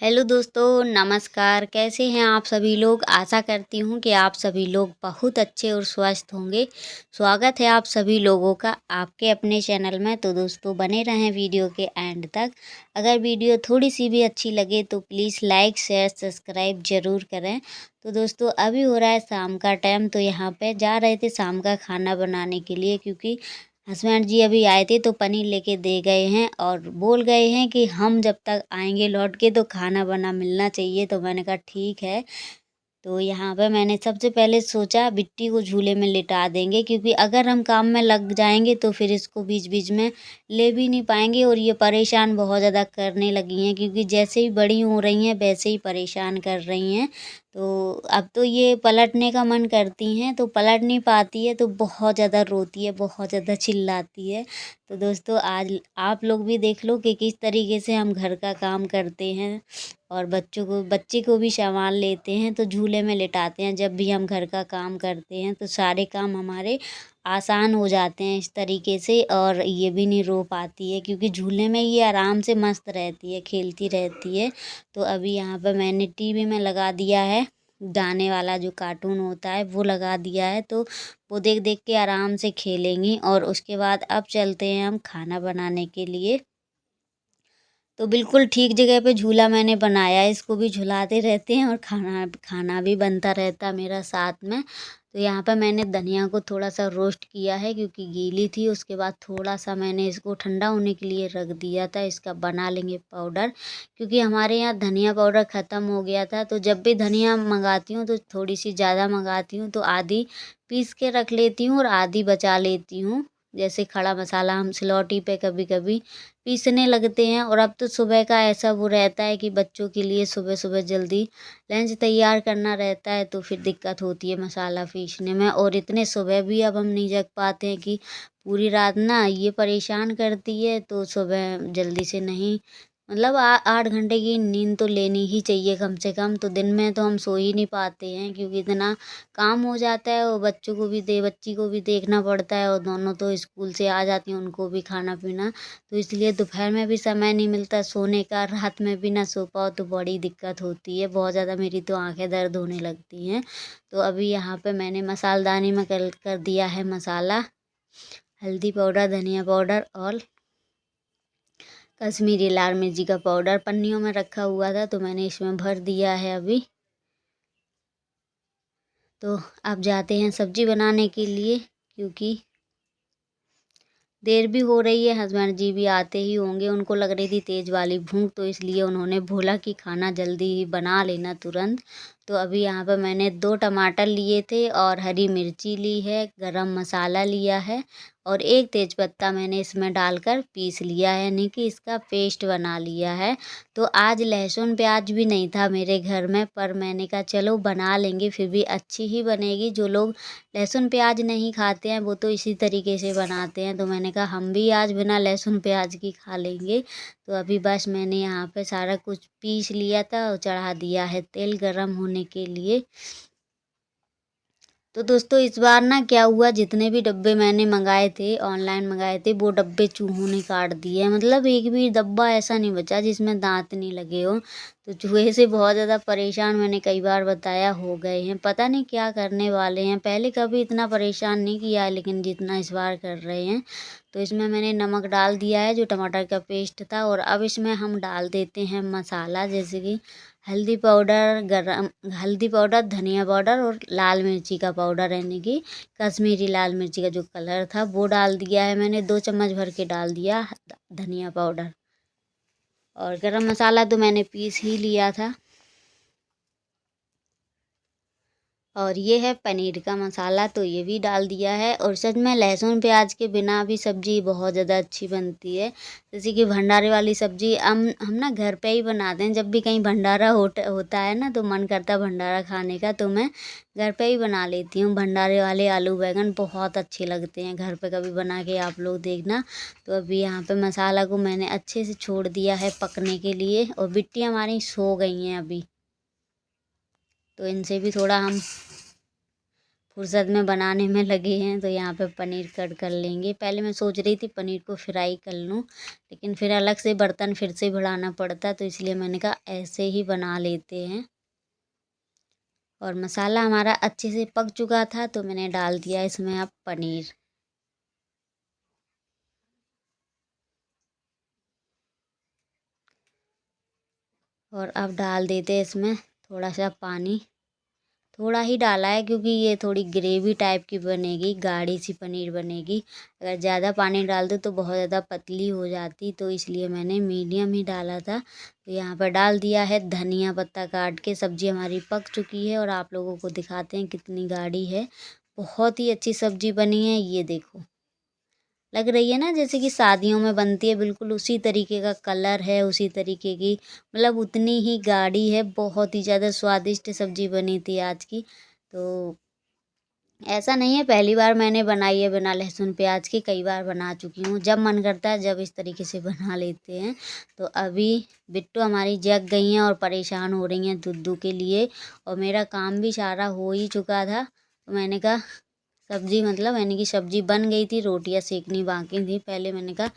Hello दोस्तों, नमस्कार। कैसे हैं आप सभी लोग? आशा करती हूँ कि आप सभी लोग बहुत अच्छे और स्वस्थ होंगे। स्वागत है आप सभी लोगों का आपके अपने चैनल में। तो दोस्तों बने रहें वीडियो के एंड तक। अगर वीडियो थोड़ी सी भी अच्छी लगे तो प्लीज़ लाइक शेयर सब्सक्राइब ज़रूर करें। तो दोस्तों अभी हो रहा है शाम का टाइम, तो यहाँ पे जा रहे थे शाम का खाना बनाने के लिए, क्योंकि हस्बैंड जी अभी आए थे तो पनीर लेके दे गए हैं और बोल गए हैं कि हम जब तक आएंगे लौट के तो खाना बना मिलना चाहिए। तो मैंने कहा ठीक है। तो यहाँ पे मैंने सबसे पहले सोचा बिट्टी को झूले में लिटा देंगे, क्योंकि अगर हम काम में लग जाएंगे तो फिर इसको बीच बीच में ले भी नहीं पाएंगे और ये परेशान बहुत ज़्यादा करने लगी हैं, क्योंकि जैसे ही बड़ी हो रही हैं वैसे ही परेशान कर रही हैं। तो अब तो ये पलटने का मन करती हैं तो पलट नहीं पाती है, तो बहुत ज़्यादा रोती है, बहुत ज़्यादा चिल्लाती है। तो दोस्तों आज आप लोग भी देख लो कि किस तरीके से हम घर का काम करते हैं और बच्चे को भी संभाल लेते हैं। तो झूले में लिटाते हैं जब भी हम घर का काम करते हैं, तो सारे काम हमारे आसान हो जाते हैं इस तरीके से। और ये भी नहीं रो पाती है, क्योंकि झूले में ये आराम से मस्त रहती है, खेलती रहती है। तो अभी यहाँ पर मैंने टीवी में लगा दिया है, गाने वाला जो कार्टून होता है वो लगा दिया है। तो वो देख देख के आराम से खेलेंगी। और उसके बाद अब चलते हैं हम खाना बनाने के लिए। तो बिल्कुल ठीक जगह पे झूला मैंने बनाया है, इसको भी झुलाते रहते हैं और खाना खाना भी बनता रहता है मेरा साथ में। तो यहाँ पर मैंने धनिया को थोड़ा सा रोस्ट किया है, क्योंकि गीली थी। उसके बाद थोड़ा सा मैंने इसको ठंडा होने के लिए रख दिया था। इसका बना लेंगे पाउडर, क्योंकि हमारे यहाँ धनिया पाउडर ख़त्म हो गया था। तो जब भी धनिया मंगाती हूँ तो थोड़ी सी ज़्यादा मंगाती हूँ, तो आधी पीस के रख लेती हूँ और आधी बचा लेती हूँ। जैसे खड़ा मसाला हम सिलौटी पे कभी कभी पीसने लगते हैं। और अब तो सुबह का ऐसा वो रहता है कि बच्चों के लिए सुबह सुबह जल्दी लंच तैयार करना रहता है, तो फिर दिक्कत होती है मसाला पीसने में। और इतने सुबह भी अब हम नहीं जग पाते हैं, कि पूरी रात ना ये परेशान करती है, तो सुबह जल्दी से नहीं, मतलब 8 घंटे की नींद तो लेनी ही चाहिए कम से कम। तो दिन में तो हम सो ही नहीं पाते हैं, क्योंकि इतना काम हो जाता है और बच्ची को भी देखना पड़ता है। और दोनों तो स्कूल से आ जाती हैं, उनको भी खाना पीना, तो इसलिए दोपहर में भी समय नहीं मिलता सोने का। रात में भी ना सो पाओ तो बड़ी दिक्कत होती है, बहुत ज़्यादा मेरी तो आंखें दर्द होने लगती हैं। तो अभी यहाँ पे मैंने मसालदानी में कर दिया है मसाला, हल्दी पाउडर, धनिया पाउडर और कश्मीरी लाल मिर्ची का पाउडर। पन्नियों में रखा हुआ था तो मैंने इसमें भर दिया है अभी। तो अब जाते हैं सब्जी बनाने के लिए, क्योंकि देर भी हो रही है। हस्बैंड जी भी आते ही होंगे, उनको लग रही थी तेज़ वाली भूख, तो इसलिए उन्होंने बोला कि खाना जल्दी ही बना लेना तुरंत। तो अभी यहाँ पर मैंने 2 टमाटर लिए थे और हरी मिर्ची ली है, गरम मसाला लिया है और एक तेज़पत्ता मैंने इसमें डालकर पीस लिया है, यानी कि इसका पेस्ट बना लिया है। तो आज लहसुन प्याज भी नहीं था मेरे घर में, पर मैंने कहा चलो बना लेंगे, फिर भी अच्छी ही बनेगी। जो लोग लहसुन प्याज नहीं खाते हैं वो तो इसी तरीके से बनाते हैं, तो मैंने कहा हम भी आज बिना लहसुन प्याज की खा लेंगे। तो अभी बस मैंने यहाँ पे सारा कुछ पीस लिया था और चढ़ा दिया है तेल गरम होने के लिए। तो दोस्तों इस बार ना क्या हुआ, जितने भी डब्बे मैंने मंगाए थे, ऑनलाइन मंगाए थे, वो डब्बे चूहों ने काट दिए। मतलब एक भी डब्बा ऐसा नहीं बचा जिसमें दांत नहीं लगे हो। तो चूहे से बहुत ज़्यादा परेशान, मैंने कई बार बताया, हो गए हैं। पता नहीं क्या करने वाले हैं, पहले कभी इतना परेशान नहीं किया है, लेकिन जितना इस बार कर रहे हैं। तो इसमें मैंने नमक डाल दिया है जो टमाटर का पेस्ट था। और अब इसमें हम डाल देते हैं मसाला, जैसे कि हल्दी पाउडर, धनिया पाउडर और लाल मिर्ची का पाउडर, यानी कि कश्मीरी लाल मिर्ची का जो कलर था वो डाल दिया है मैंने। 2 चम्मच भर के डाल दिया धनिया पाउडर। और गरम मसाला तो मैंने पीस ही लिया था। और ये है पनीर का मसाला, तो ये भी डाल दिया है। और सच में लहसुन प्याज के बिना भी सब्ज़ी बहुत ज़्यादा अच्छी बनती है। जैसे कि भंडारे वाली सब्ज़ी हम ना घर पे ही बनाते हैं। जब भी कहीं भंडारा होता है ना, तो मन करता है भंडारा खाने का, तो मैं घर पे ही बना लेती हूँ। भंडारे वाले आलू बैंगन बहुत अच्छे लगते हैं, घर पे कभी बना के आप लोग देखना। तो अभी यहाँ पे मसाला को मैंने अच्छे से छोड़ दिया है पकने के लिए। और बिट्टी हमारी सो गई हैं अभी, तो इनसे भी थोड़ा हम फुर्सत में बनाने में लगे हैं। तो यहाँ पे पनीर कट कर लेंगे। पहले मैं सोच रही थी पनीर को फ्राई कर लूँ, लेकिन फिर अलग से बर्तन फिर से बढ़ाना पड़ता, तो इसलिए मैंने कहा ऐसे ही बना लेते हैं। और मसाला हमारा अच्छे से पक चुका था, तो मैंने डाल दिया इसमें अब पनीर। और अब डाल देते हैं इसमें थोड़ा सा पानी। थोड़ा ही डाला है क्योंकि ये थोड़ी ग्रेवी टाइप की बनेगी, गाढ़ी सी पनीर बनेगी। अगर ज़्यादा पानी डाल दो तो बहुत ज़्यादा पतली हो जाती, तो इसलिए मैंने मीडियम ही डाला था। तो यहाँ पर डाल दिया है धनिया पत्ता काट के। सब्ज़ी हमारी पक चुकी है और आप लोगों को दिखाते हैं कितनी गाढ़ी है। बहुत ही अच्छी सब्ज़ी बनी है। ये देखो, लग रही है ना जैसे कि शादियों में बनती है, बिल्कुल उसी तरीके का कलर है, उसी तरीके की, मतलब उतनी ही गाढ़ी है। बहुत ही ज़्यादा स्वादिष्ट सब्जी बनी थी आज की। तो ऐसा नहीं है पहली बार मैंने बनाई है बिना लहसुन प्याज के, कई बार बना चुकी हूँ। जब मन करता है जब इस तरीके से बना लेते हैं। तो अभी बिट्टू हमारी जग गई हैं और परेशान हो रही हैं दुद्धू के लिए, और मेरा काम भी सारा हो ही चुका था। तो मैंने कहा सब्जी, मतलब यानी कि सब्जी बन गई थी, रोटियां सेकनी बाकी थी। पहले मैंने कहा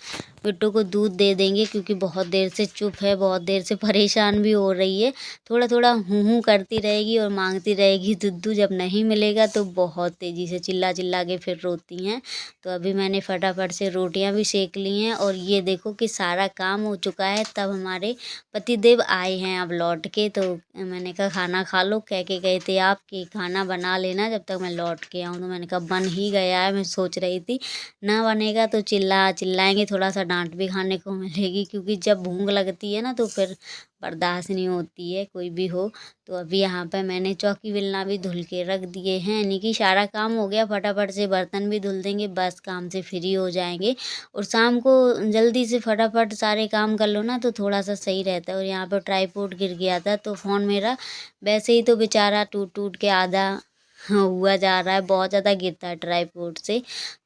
बिट्टू को दूध दे देंगे, क्योंकि बहुत देर से चुप है, बहुत देर से परेशान भी हो रही है। थोड़ा थोड़ा हूँ हूँ करती रहेगी और मांगती रहेगी दुद्धू। जब नहीं मिलेगा तो बहुत तेज़ी से चिल्ला चिल्ला के फिर रोती हैं। तो अभी मैंने फटाफट से रोटियां भी सेक ली हैं। और ये देखो कि सारा काम हो चुका है, तब हमारे पतिदेव आए हैं अब लौट के। तो मैंने कहा खाना खा लो, कह के गए थे आप कि खाना बना लेना जब तक मैं लौट के आऊँ। तो मैंने कहा बन ही गया है। मैं सोच रही थी ना बनेगा तो चिल्लाएंगे, थोड़ा सा डांट भी खाने को मिलेगी, क्योंकि जब भूख लगती है ना तो फिर बर्दाश्त नहीं होती है कोई भी हो। तो अभी यहाँ पे मैंने चौकी बेलना भी धुल के रख दिए हैं, यानी कि सारा काम हो गया। फटाफट से बर्तन भी धुल देंगे, बस काम से फ्री हो जाएंगे। और शाम को जल्दी से फटाफट सारे काम कर लो ना तो थोड़ा सा सही रहता है। और यहाँ पर ट्राईपोड गिर गया था, तो फ़ोन मेरा वैसे ही तो बेचारा टूट टूट के आधा हुआ जा रहा है, बहुत ज़्यादा गिरता है ट्राईपोड से।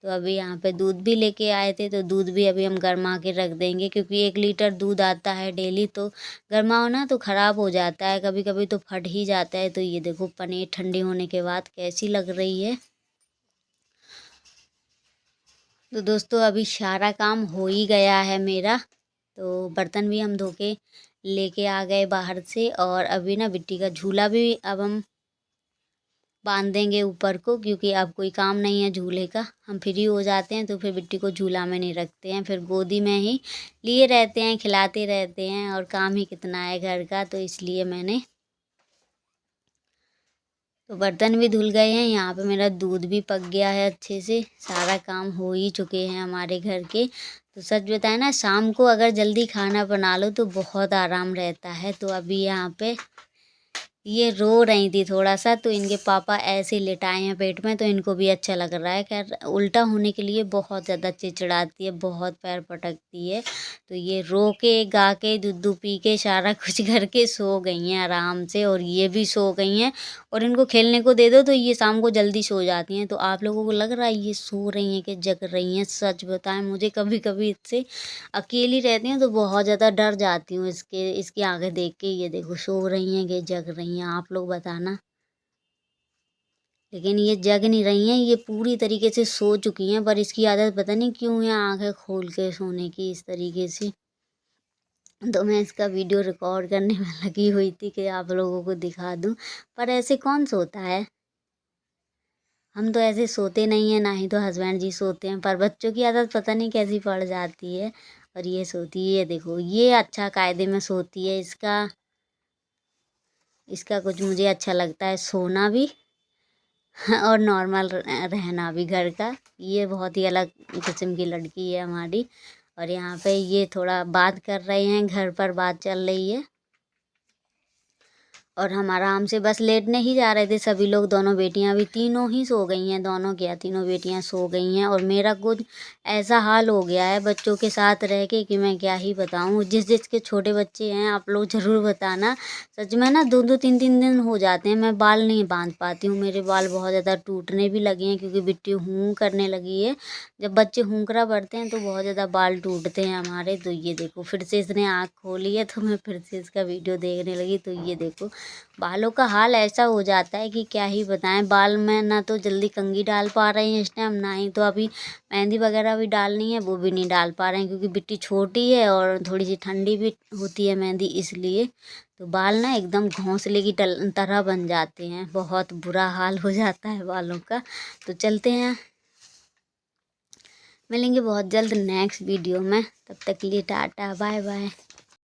तो अभी यहाँ पे दूध भी लेके आए थे, तो दूध भी अभी हम गर्मा के रख देंगे, क्योंकि 1 लीटर दूध आता है डेली। तो गर्माओ ना तो ख़राब हो जाता है, कभी कभी तो फट ही जाता है। तो ये देखो पनीर ठंडी होने के बाद कैसी लग रही है। तो दोस्तों अभी सारा काम हो ही गया है मेरा। तो बर्तन भी हम धो के लेके आ गए बाहर से। और अभी ना बिट्टी का झूला भी अब हम बांध देंगे ऊपर को, क्योंकि अब कोई काम नहीं है झूले का। हम फ्री हो जाते हैं तो फिर बिट्टी को झूला में नहीं रखते हैं, फिर गोदी में ही लिए रहते हैं, खिलाते रहते हैं, और काम ही कितना है घर का। तो इसलिए मैंने, तो बर्तन भी धुल गए हैं, यहाँ पे मेरा दूध भी पक गया है अच्छे से। सारा काम हो ही चुके हैं हमारे घर के। तो सच बताए ना, शाम को अगर जल्दी खाना बना लो तो बहुत आराम रहता है। तो अभी यहाँ पे ये रो रही थी थोड़ा सा, तो इनके पापा ऐसे लिटाए हैं पेट में, तो इनको भी अच्छा लग रहा है। खैर उल्टा होने के लिए बहुत ज़्यादा चिड़चिड़ाती है, बहुत पैर पटकती है। तो ये रो के गा के दूध पी के सारा कुछ करके सो गई हैं आराम से, और ये भी सो गई हैं। और इनको खेलने को दे दो तो ये शाम को जल्दी सो जाती हैं। तो आप लोगों को लग रहा है ये सो रही हैं कि जग रही हैं? सच बताएं, मुझे कभी कभी इससे अकेली रहती हूँ तो बहुत ज़्यादा डर जाती हूँ इसकी आंखें देख के। ये देखो सो रही हैं कि जग रही हैं, आप लोग बताना। लेकिन ये जग नहीं रही हैं, ये पूरी तरीके से सो चुकी हैं, पर इसकी आदत पता नहीं क्यों है आंखें खोल के सोने की इस तरीके से। तो मैं इसका वीडियो रिकॉर्ड करने में लगी हुई थी कि आप लोगों को दिखा दूँ, पर ऐसे कौन सोता है? हम तो ऐसे सोते नहीं हैं, ना ही तो हस्बैंड जी सोते हैं, पर बच्चों की आदत पता नहीं कैसी पड़ जाती है। और ये सोती है, देखो ये अच्छा कायदे में सोती है। इसका इसका कुछ मुझे अच्छा लगता है सोना भी और नॉर्मल रहना भी घर का। ये बहुत ही अलग किस्म की लड़की है हमारी। और यहाँ पे ये थोड़ा बात कर रहे हैं, घर पर बात चल रही है। और हम आराम से बस लेटने ही जा रहे थे सभी लोग। दोनों बेटियां भी, तीनों ही सो गई हैं, दोनों क्या तीनों बेटियां सो गई हैं। और मेरा कुछ ऐसा हाल हो गया है बच्चों के साथ रह के कि मैं क्या ही बताऊं। जिसके छोटे बच्चे हैं आप लोग ज़रूर बताना। सच में ना 2-2 3-3 दिन हो जाते हैं मैं बाल नहीं बांध पाती हूँ। मेरे बाल बहुत ज़्यादा टूटने भी लगे हैं, क्योंकि बिट्टी हूँ करने लगी है। जब बच्चे हुंकरा भरते हैं तो बहुत ज़्यादा बाल टूटते हैं हमारे। तो ये देखो फिर से इसने आँख खोली है, तो मैं फिर से इसका वीडियो देखने लगी। तो ये देखो बालों का हाल ऐसा हो जाता है कि क्या ही बताएं। बाल में ना तो जल्दी कंघी डाल पा रहे हैं इस टाइम, ना ही तो अभी मेहंदी वगैरह भी डालनी है, वो भी नहीं डाल पा रहे हैं क्योंकि बिट्टी छोटी है और थोड़ी सी ठंडी भी होती है मेहंदी, इसलिए तो बाल ना एकदम घोंसले की तरह बन जाते हैं। बहुत बुरा हाल हो जाता है बालों का। तो चलते हैं, मिलेंगे बहुत जल्द नेक्स्ट वीडियो में। तब तक के लिए टाटा बाय बाय।